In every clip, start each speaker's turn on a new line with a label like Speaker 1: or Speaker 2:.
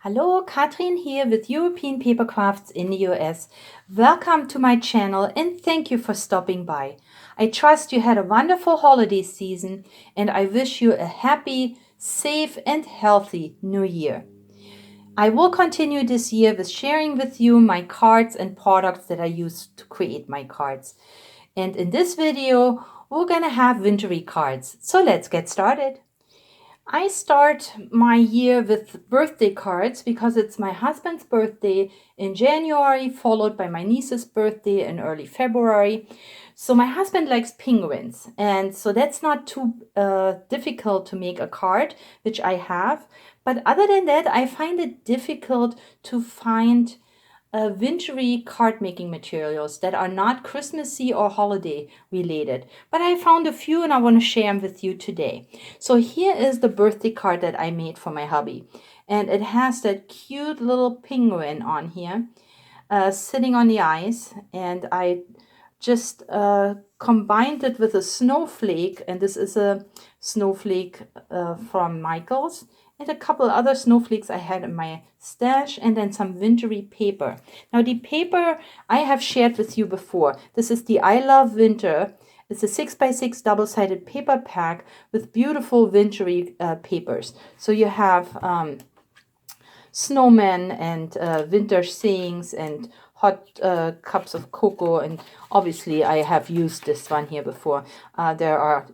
Speaker 1: Hello, Katrin here with European Paper Crafts in the US. Welcome to my channel and thank you for stopping by. I trust you had a wonderful holiday season and I wish you a happy, safe and healthy new year. I will continue this year with sharing with you my cards and products that I use to create my cards. And in this video, we're gonna have wintry cards. So let's get started. I start my year with birthday cards because it's my husband's birthday in January, followed by my niece's birthday in early February. So my husband likes penguins, and so that's not too difficult to make a card, which I have. But other than that, I find it difficult to find wintry card making materials that are not Christmassy or holiday related. But I found a few and I want to share them with you today. So here is the birthday card that I made for my hubby. And it has that cute little penguin on here sitting on the ice. And I just combined it with a snowflake. And this is a snowflake from Michael's. And a couple other snowflakes I had in my stash, and then some wintry paper. Now the paper I have shared with you before. This is the I Love Winter. It's a 6x6 double-sided paper pack with beautiful wintry papers. So you have snowmen and winter sayings and hot cups of cocoa, and obviously I have used this one here before. There are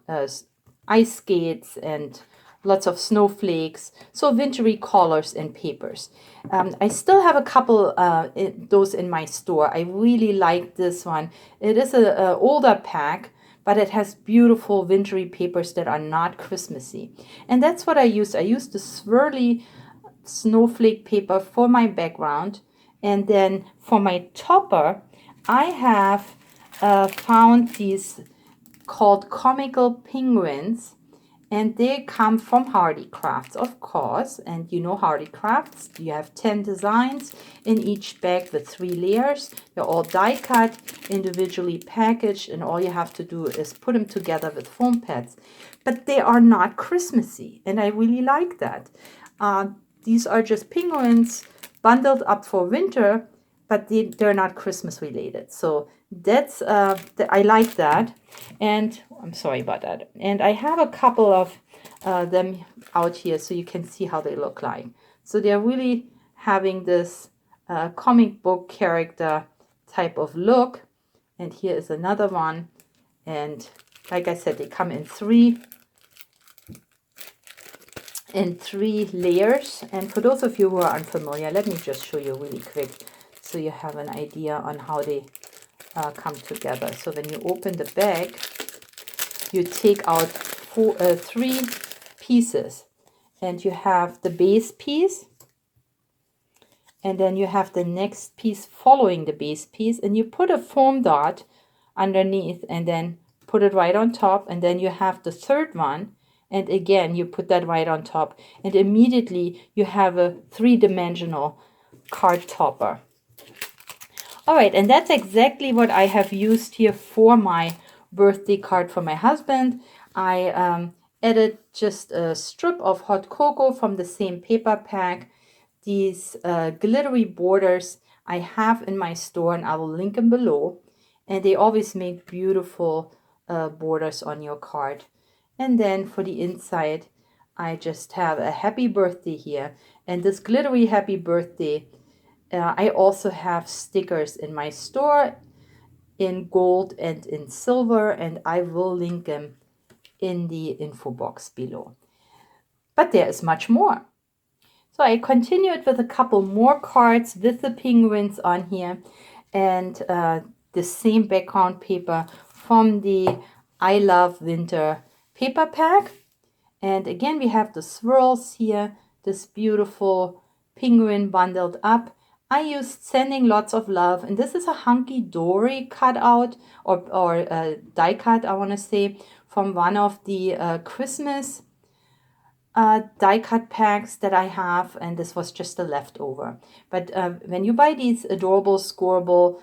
Speaker 1: ice skates and lots of snowflakes, so wintry colors and papers. I still have a couple those in my store. I really like this one. It is an older pack, but it has beautiful wintry papers that are not Christmassy. And that's what I used. I used the swirly snowflake paper for my background. And then for my topper, I have found these called comical penguins. And they come from Hardy Crafts, of course. And you know Hardy Crafts. You have 10 designs in each bag with 3 layers. They're all die cut, individually packaged, and all you have to do is put them together with foam pads. But they are not Christmassy, and I really like that. These are just penguins bundled up for winter, but they're not Christmas related. So that's I like that. And I'm sorry about that. And I have a couple of them out here so you can see how they look like. So they're really having this comic book character type of look. And here is another one. And like I said, they come in three layers. And for those of you who are unfamiliar, let me just show you really quick so you have an idea on how they come together. So when you open the bag, you take out 3 pieces, and you have the base piece, and then you have the next piece following the base piece, and you put a foam dot underneath and then put it right on top, and then you have the third one, and again you put that right on top, and immediately you have a 3-dimensional card topper. All right, and that's exactly what I have used here for my birthday card for my husband. I added just a strip of hot cocoa from the same paper pack. These glittery borders I have in my store, and I will link them below. And they always make beautiful borders on your card. And then for the inside, I just have a happy birthday here. And this glittery happy birthday, I also have stickers in my store in gold and in silver, and I will link them in the info box below. But there is much more. So I continued with a couple more cards with the penguins on here, and the same background paper from the I Love Winter paper pack. And again, we have the swirls here, this beautiful penguin bundled up. I used Sending Lots of Love, and this is a hunky-dory cutout or die cut, I want to say, from one of the Christmas die cut packs that I have, and this was just a leftover. But when you buy these adorable, scoreable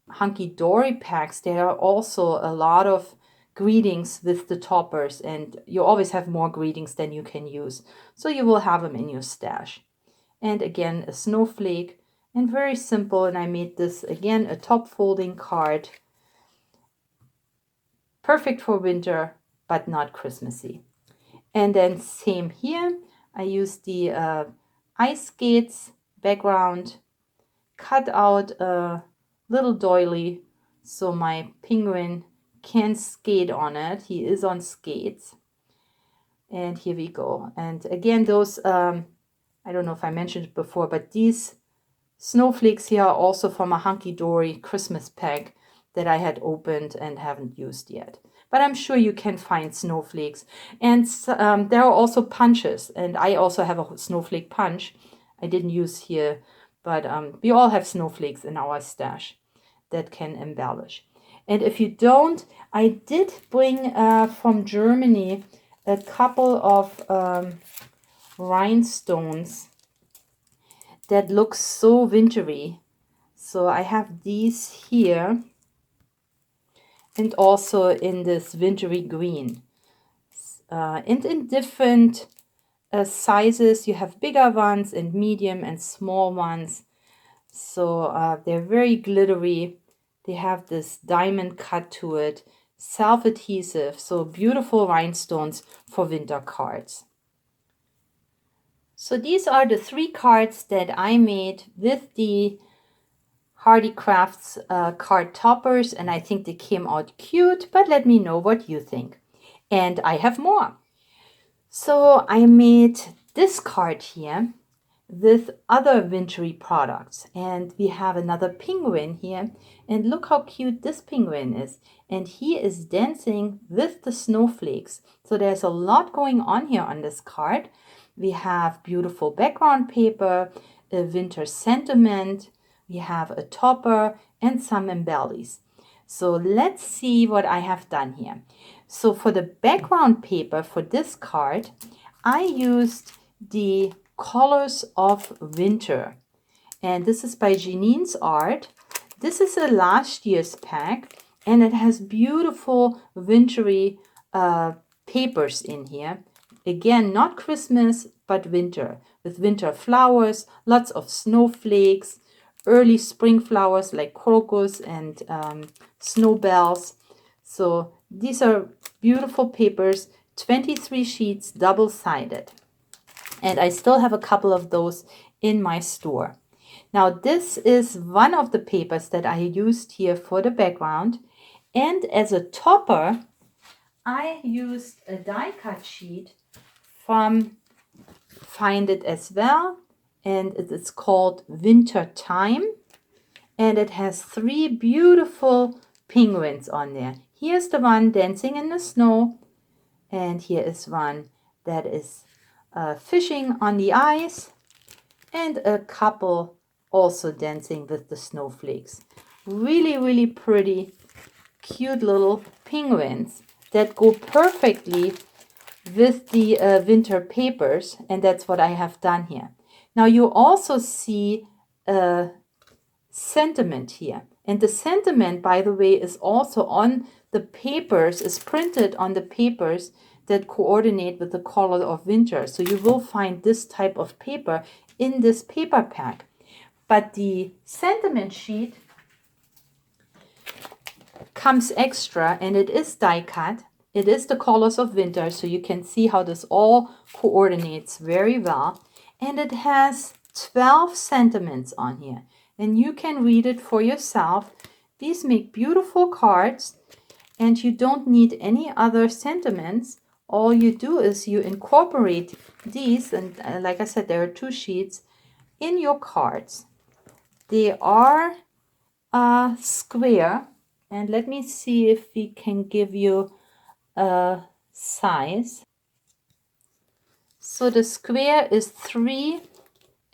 Speaker 1: hunky-dory packs, there are also a lot of greetings with the toppers, and you always have more greetings than you can use. So you will have them in your stash. and again a snowflake, and very simple. And I made this again a top folding card, perfect for winter but not Christmassy. And then same here, I used the ice skates background, cut out a little doily so my penguin can skate on it. He is on skates. And here we go. And again, those, I don't know if I mentioned it before, but these snowflakes here are also from a Hunky Dory Christmas pack that I had opened and haven't used yet. But I'm sure you can find snowflakes. And there are also punches. And I also have a snowflake punch I didn't use here. But we all have snowflakes in our stash that can embellish. And if you don't, I did bring from Germany a couple of rhinestones that look so wintry. So I have these here, and also in this wintry green. And in different sizes, you have bigger ones and medium and small ones. So they're very glittery. They have this diamond cut to it, self-adhesive, so beautiful rhinestones for winter cards. So these are the 3 cards that I made with the Hardy Crafts card toppers, and I think they came out cute, but let me know what you think. And I have more. So I made this card here with other wintry products, and we have another penguin here, and look how cute this penguin is, and he is dancing with the snowflakes. So there's a lot going on here on this card. We have beautiful background paper, a winter sentiment, we have a topper and some embellies. So let's see what I have done here. So for the background paper for this card, I used the Colors of Winter, and this is by Janine's Art. This is a last year's pack, and it has beautiful wintry papers in here. Again, not Christmas, but winter, with winter flowers, lots of snowflakes, early spring flowers like crocus and snowbells. So these are beautiful papers, 23 sheets, double-sided. And I still have a couple of those in my store. Now this is one of the papers that I used here for the background. And as a topper, I used a die cut sheet from Find It as well. And it's called Wintertime. And it has 3 beautiful penguins on there. Here's the one dancing in the snow. And here is one that is fishing on the ice, and a couple also dancing with the snowflakes. Really, really pretty, cute little penguins that go perfectly with the winter papers, and that's what I have done here. Now you also see a sentiment here, and the sentiment, by the way, is also on the papers, is printed on the papers that coordinate with the color of winter. So you will find this type of paper in this paper pack. But the sentiment sheet comes extra, and it is die cut. It is the colors of winter, so you can see how this all coordinates very well. And it has 12 sentiments on here, and you can read it for yourself. These make beautiful cards, and you don't need any other sentiments. All you do is you incorporate these, and like I said, there are 2 sheets in your cards. They are square, and let me see if we can give you a size. So the square is 3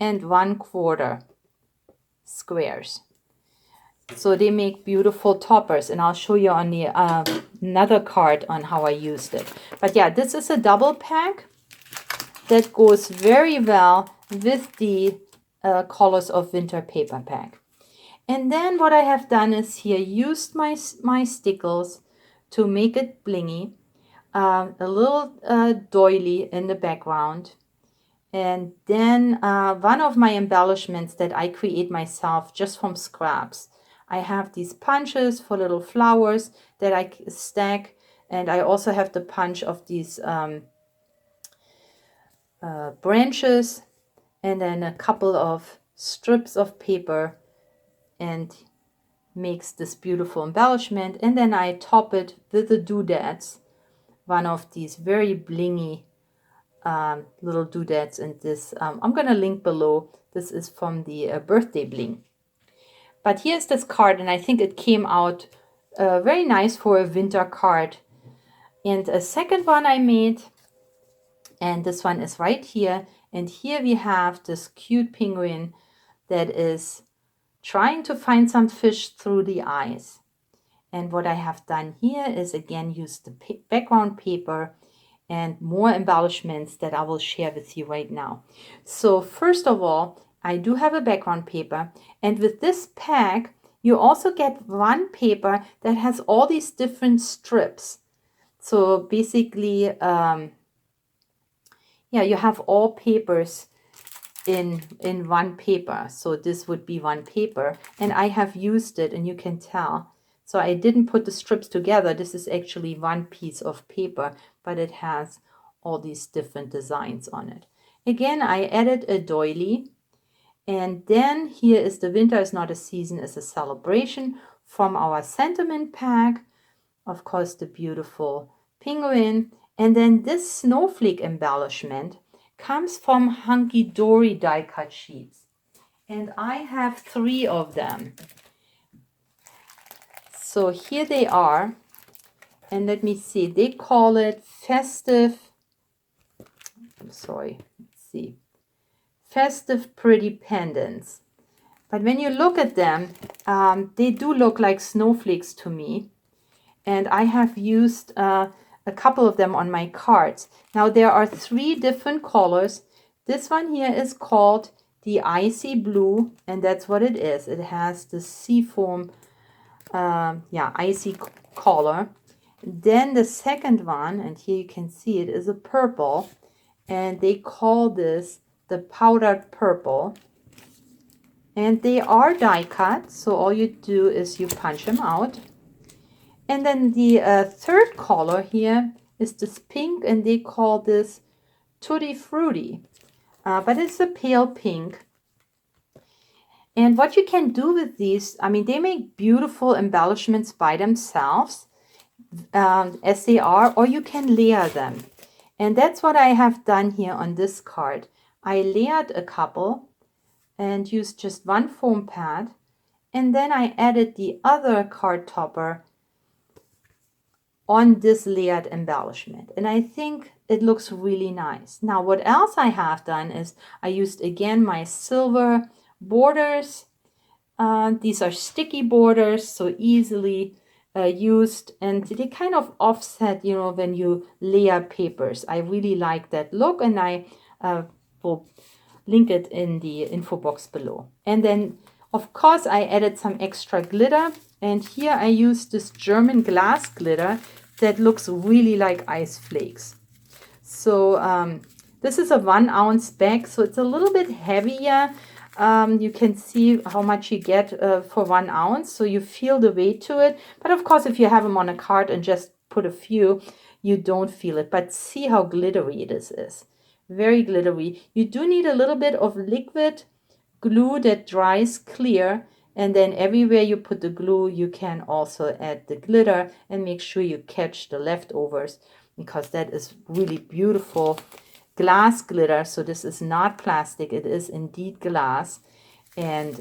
Speaker 1: 1/4 squares. So they make beautiful toppers, and I'll show you on the another card on how I used it. But yeah, this is a double pack that goes very well with the Colors of Winter paper pack. And then what I have done is here used my stickles to make it blingy, a little doily in the background, And then one of my embellishments that I create myself just from scraps. I have these punches for little flowers that I stack. And I also have the punch of these branches. And then a couple of strips of paper. And makes this beautiful embellishment. And then I top it with the doodads. One of these very blingy little doodads. And this, I'm going to link below. This is from the birthday bling. But here's this card, and I think it came out very nice for a winter card. And a second one I made, and this one is right here. And here we have this cute penguin that is trying to find some fish through the eyes. And what I have done here is again use the background paper and more embellishments that I will share with you right now. So first of all, I do have a background paper, and with this pack you also get one paper that has all these different strips. So basically, yeah, you have all papers in one paper. So this would be one paper, and I have used it, and you can tell. So I didn't put the strips together. This is actually one piece of paper, but it has all these different designs on it. Again, I added a doily. And then here is the Winter is Not a Season, is a Celebration from our sentiment pack. Of course, the beautiful penguin. And then this snowflake embellishment comes from Hunky Dory die cut sheets. And I have 3 of them. So here they are. And let me see, they call it festive, let's see, festive pretty pendants. But when you look at them, they do look like snowflakes to me. And I have used a couple of them on my cards. Now there are 3 different colors. This one here is called the Icy Blue, and that's what it is. It has the seafoam, icy color. Then the second one, and here you can see it, is a purple, and they call this the powdered purple. And they are die cut, so all you do is you punch them out. And then the third color here is this pink, and they call this Tutti Frutti. But it's a pale pink. And what you can do with these, I mean, they make beautiful embellishments by themselves, as they are, or you can layer them. And that's what I have done here on this card. I layered a couple and used just one foam pad. And then I added the other card topper on this layered embellishment. And I think it looks really nice. Now, what else I have done is I used again my silver borders. These are sticky borders, so easily used, and they kind of offset, you know, when you layer papers. I really like that look, and I will link it in the info box below. And then, of course, I added some extra glitter, and here I used this German glass glitter that looks really like ice flakes. So this is a 1 ounce bag, so it's a little bit heavier. You can see how much you get for 1 ounce, so you feel the weight to it. But of course, if you have them on a card and just put a few, you don't feel it. But see how glittery this is. Very glittery. You do need a little bit of liquid glue that dries clear. And then everywhere you put the glue, you can also add the glitter and make sure you catch the leftovers, because that is really beautiful glass glitter. So this is not plastic, it is indeed glass, and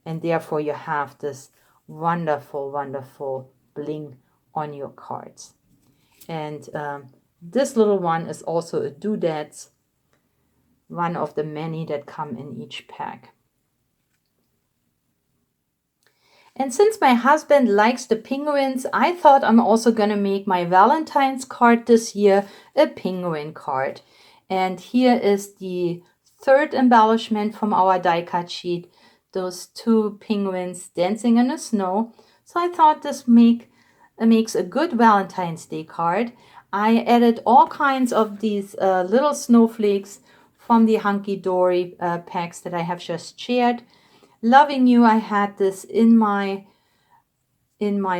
Speaker 1: therefore you have this wonderful bling on your cards. And this little one is also a doodads, one of the many that come in each pack. And since my husband likes the penguins, I thought I'm also gonna make my Valentine's card this year a penguin card. And here is the third embellishment from our die cut sheet, those 2 penguins dancing in the snow. So I thought this makes a good Valentine's Day card. I added all kinds of these little snowflakes from the Hunky Dory packs that I have just shared. Loving You, I had this in my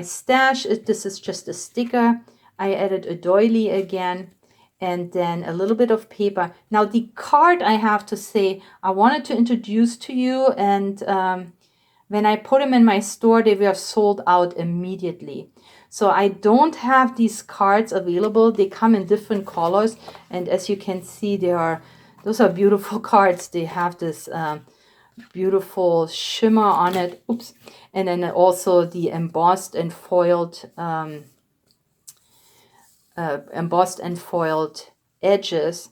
Speaker 1: stash. This is just a sticker. I added a doily again, and then a little bit of paper. Now the card, I have to say, I wanted to introduce to you, and when I put them in my store, they were sold out immediately. So I don't have these cards available. They come in different colors, and as you can see, those are beautiful cards. They have this beautiful shimmer on it. Oops. And then also the embossed and foiled edges.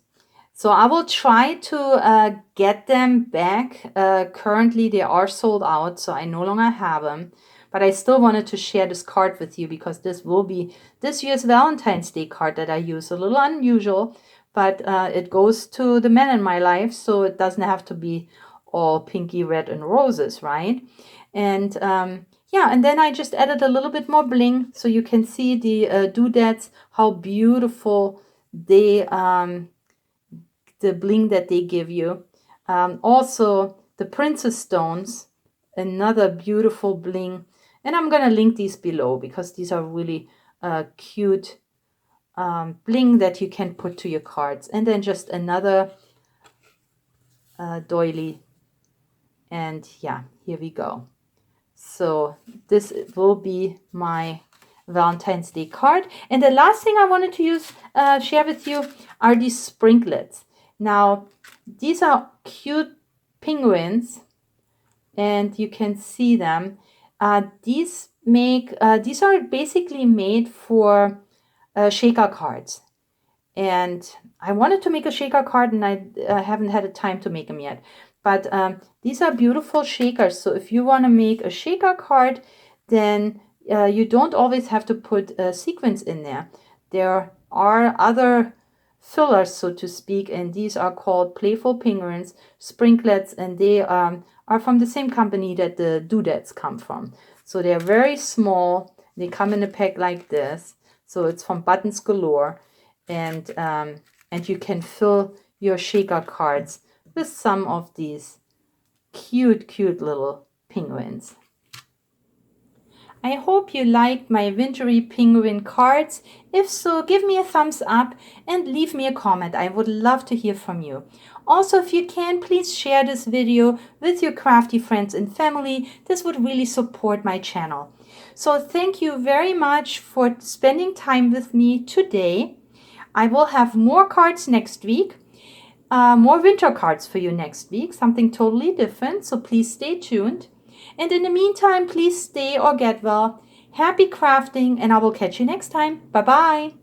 Speaker 1: So I will try to get them back. Currently they are sold out, so I no longer have them. But I still wanted to share this card with you because this will be this year's Valentine's Day card that I use. A little unusual, but it goes to the men in my life, so it doesn't have to be all pinky red and roses, right? And yeah, and then I just added a little bit more bling, so you can see the doodads, how beautiful they the bling that they give you. Also the princess stones, another beautiful bling, and I'm gonna link these below because these are really cute bling that you can put to your cards. And then just another doily, and yeah, here we go. So this will be my Valentine's Day card. And the last thing I wanted to share with you are these sprinklets. Now, these are cute penguins, and you can see them. These are basically made for shaker cards. And I wanted to make a shaker card, and I haven't had the time to make them yet. But these are beautiful shakers. So if you want to make a shaker card, then you don't always have to put sequins in there. There are other fillers, so to speak, and these are called Playful Penguins Sprinklets, and they are from the same company that the doodads come from. So they're very small. They come in a pack like this. So it's from Buttons Galore, and you can fill your shaker cards with some of these cute little penguins. I hope you liked my wintry penguin cards. If so, give me a thumbs up and leave me a comment. I would love to hear from you. Also, if you can, please share this video with your crafty friends and family. This would really support my channel. So thank you very much for spending time with me today. I will have more cards next week. More winter cards for you next week, something totally different, so please stay tuned. And in the meantime, please stay or get well. Happy crafting, and I will catch you next time. Bye-bye.